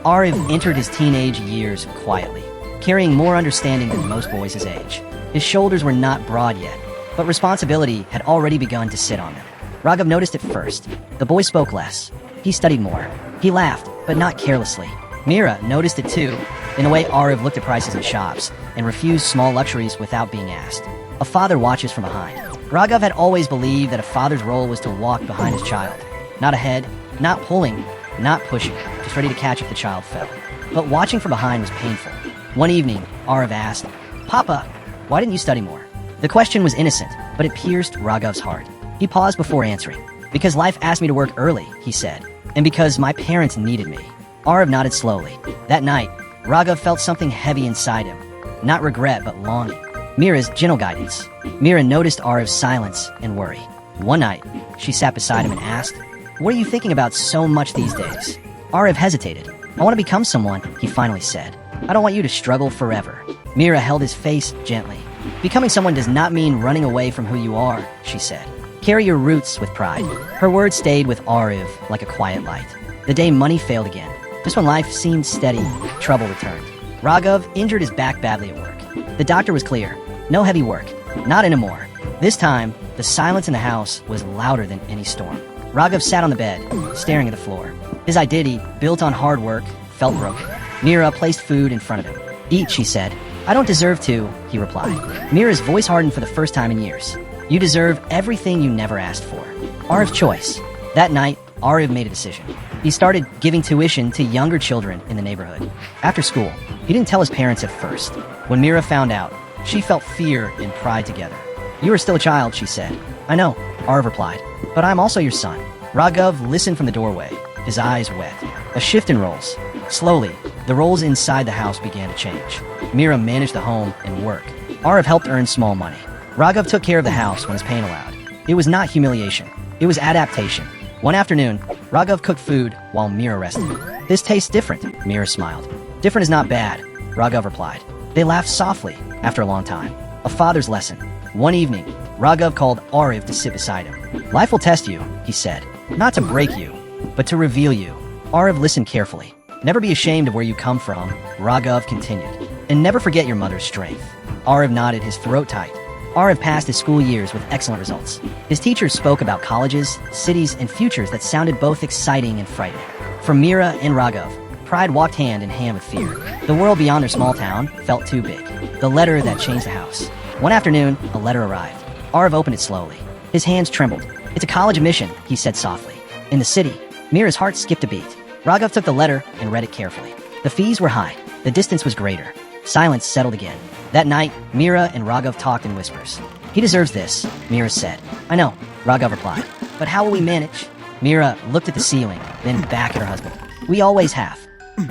Aarav entered his teenage years quietly, carrying more understanding than most boys his age. His shoulders were not broad yet, but responsibility had already begun to sit on them. Raghav noticed it first. The boy spoke less. He studied more. He laughed, but not carelessly. Mira noticed it too, in the way Aarav looked at prices in shops and refused small luxuries without being asked. A father watches from behind. Raghav had always believed that a father's role was to walk behind his child. Not ahead, not pulling, not pushing, just ready to catch if the child fell. But watching from behind was painful. One evening, Aarav asked, "Papa, why didn't you study more?" The question was innocent, but it pierced Raghav's heart. He paused before answering. "Because life asked me to work early," he said, "and because my parents needed me." Aarav nodded slowly. That night, Raghav felt something heavy inside him. Not regret, but longing. Mira's gentle guidance. Mira noticed Aarav's silence and worry. One night, she sat beside him and asked, "What are you thinking about so much these days?" Aarav hesitated. "I want to become someone," he finally said. "I don't want you to struggle forever." Mira held his face gently. "Becoming someone does not mean running away from who you are," she said. "Carry your roots with pride." Her words stayed with Aarav like a quiet light. The day money failed again. Just when life seemed steady, trouble returned. Raghav injured his back badly at work. The doctor was clear. No heavy work. Not anymore. This time, the silence in the house was louder than any storm. Raghav sat on the bed, staring at the floor. His identity, built on hard work, felt broken. Mira placed food in front of him. "Eat," she said. "I don't deserve to," he replied. Mira's voice hardened for the first time in years. "You deserve everything you never asked for." Aarav's choice. That night, Aarav made a decision. He started giving tuition to younger children in the neighborhood. After school, he didn't tell his parents at first. When Mira found out, she felt fear and pride together. "You are still a child," she said. "I know," Aarav replied, "but I'm also your son." Raghav listened from the doorway, his eyes wet. A shift in roles. Slowly, the roles inside the house began to change. Mira managed the home and work. Aarav helped earn small money. Raghav took care of the house when his pain allowed. It was not humiliation. It was adaptation. One afternoon, Raghav cooked food while Mira rested. "This tastes different," Mira smiled. "Different is not bad," Raghav replied. They laughed softly after a long time. A father's lesson. One evening, Raghav called Aarav to sit beside him. "Life will test you," he said. "Not to break you, but to reveal you." Aarav listened carefully. "Never be ashamed of where you come from," Raghav continued. "And never forget your mother's strength." Aarav nodded, his throat tight. Aarav passed his school years with excellent results. His teachers spoke about colleges, cities, and futures that sounded both exciting and frightening. For Mira and Raghav, pride walked hand in hand with fear. The world beyond their small town felt too big. The letter that changed the house. One afternoon, a letter arrived. Aarav opened it slowly. His hands trembled. "It's a college admission," he said softly. "In the city." Mira's heart skipped a beat. Raghav took the letter and read it carefully. The fees were high. The distance was greater. Silence settled again. That night, Mira and Raghav talked in whispers. "He deserves this," Mira said. "I know," Raghav replied. "But how will we manage?" Mira looked at the ceiling, then back at her husband. "We always have."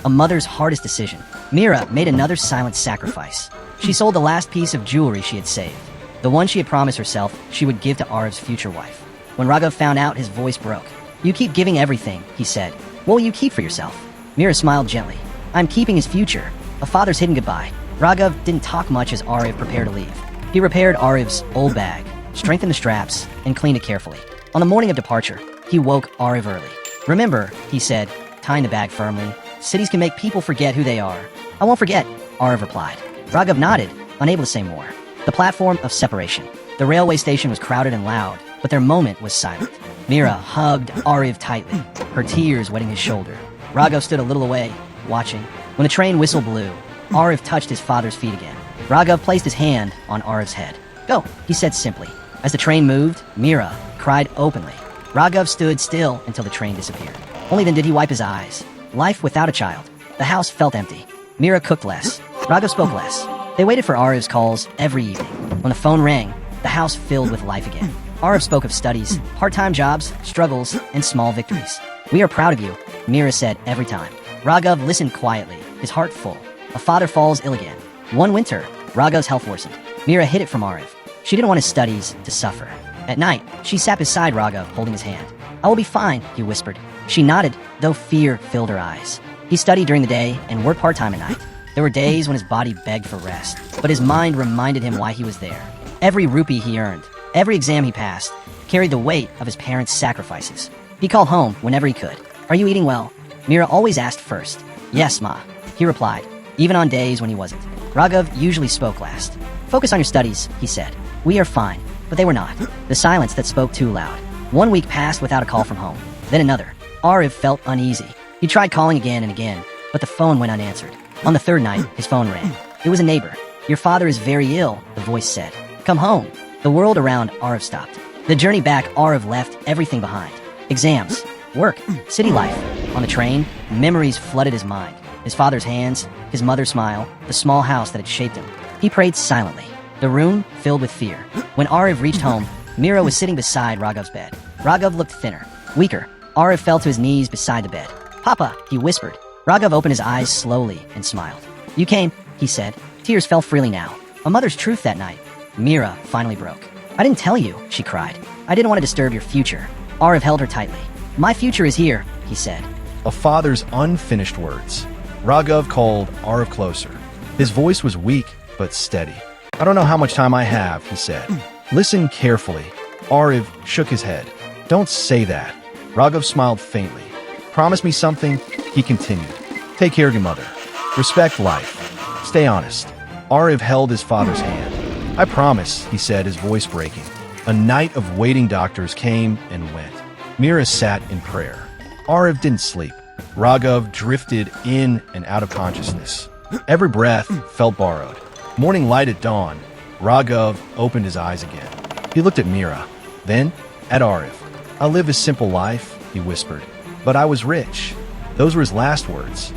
A mother's hardest decision. Mira made another silent sacrifice. She sold the last piece of jewelry she had saved. The one she had promised herself she would give to Aarav's future wife. When Raghav found out, his voice broke. "You keep giving everything," he said. "What will you keep for yourself?" Mira smiled gently. "I'm keeping his future. A father's hidden goodbye." Raghav didn't talk much as Aarav prepared to leave. He repaired Aarav's old bag, strengthened the straps, and cleaned it carefully. On the morning of departure, he woke Aarav early. "Remember," he said, tying the bag firmly, "cities can make people forget who they are." "I won't forget," Aarav replied. Raghav nodded, unable to say more. The platform of separation. The railway station was crowded and loud, but their moment was silent. Mira hugged Aarav tightly, her tears wetting his shoulder. Raghav stood a little away, watching. When the train whistle blew, Aarav touched his father's feet again. Raghav placed his hand on Aarav's head. "Go," he said simply. As the train moved, Mira cried openly. Raghav stood still until the train disappeared. Only then did he wipe his eyes. Life without a child. The house felt empty. Mira cooked less. Raghav spoke less. They waited for Aarav's calls every evening. When the phone rang, the house filled with life again. Aarav spoke of studies, part-time jobs, struggles, and small victories. "We are proud of you," Mira said every time. Raghav listened quietly, his heart full. A father falls ill again. One winter, Raghav's health worsened. Mira hid it from Aarav. She didn't want his studies to suffer. At night, she sat beside Raghav, holding his hand. "I will be fine," he whispered. She nodded, though fear filled her eyes. He studied during the day and worked part-time at night. There were days when his body begged for rest, but his mind reminded him why he was there. Every rupee he earned, every exam he passed, carried the weight of his parents' sacrifices. He called home whenever he could. "Are you eating well?" Mira always asked first. Yes, Ma, he replied, even on days when he wasn't. Raghav usually spoke last. Focus on your studies, he said. We are fine, but they were not. The silence that spoke too loud. 1 week passed without a call from home. Then another. Aarav felt uneasy. He tried calling again and again, but the phone went unanswered. On the third night, his phone rang. It was a neighbor. Your father is very ill, the voice said. Come home. The world around Aarav stopped. The journey back, Aarav left everything behind. Exams, work, city life. On the train, memories flooded his mind. His father's hands, his mother's smile, the small house that had shaped him. He prayed silently. The room filled with fear. When Aarav reached home, Mira was sitting beside Raghav's bed. Raghav looked thinner, weaker. Aarav fell to his knees beside the bed. Papa, he whispered. Raghav opened his eyes slowly and smiled. You came, he said. Tears fell freely now. A mother's truth that night. Mira finally broke. I didn't tell you, she cried. I didn't want to disturb your future. Aarav held her tightly. My future is here, he said. A father's unfinished words. Raghav called Aarav closer. His voice was weak, but steady. I don't know how much time I have, he said. Listen carefully. Aarav shook his head. Don't say that. Raghav smiled faintly. Promise me something, he continued. Take care of your mother. Respect life. Stay honest. Aarav held his father's hand. I promise, he said, his voice breaking. A night of waiting doctors came and went. Mira sat in prayer. Aarav didn't sleep. Raghav drifted in and out of consciousness. Every breath felt borrowed. Morning light at dawn. Raghav opened his eyes again. He looked at Mira, then at Aarav. I live a simple life, he whispered, but I was rich. Those were his last words.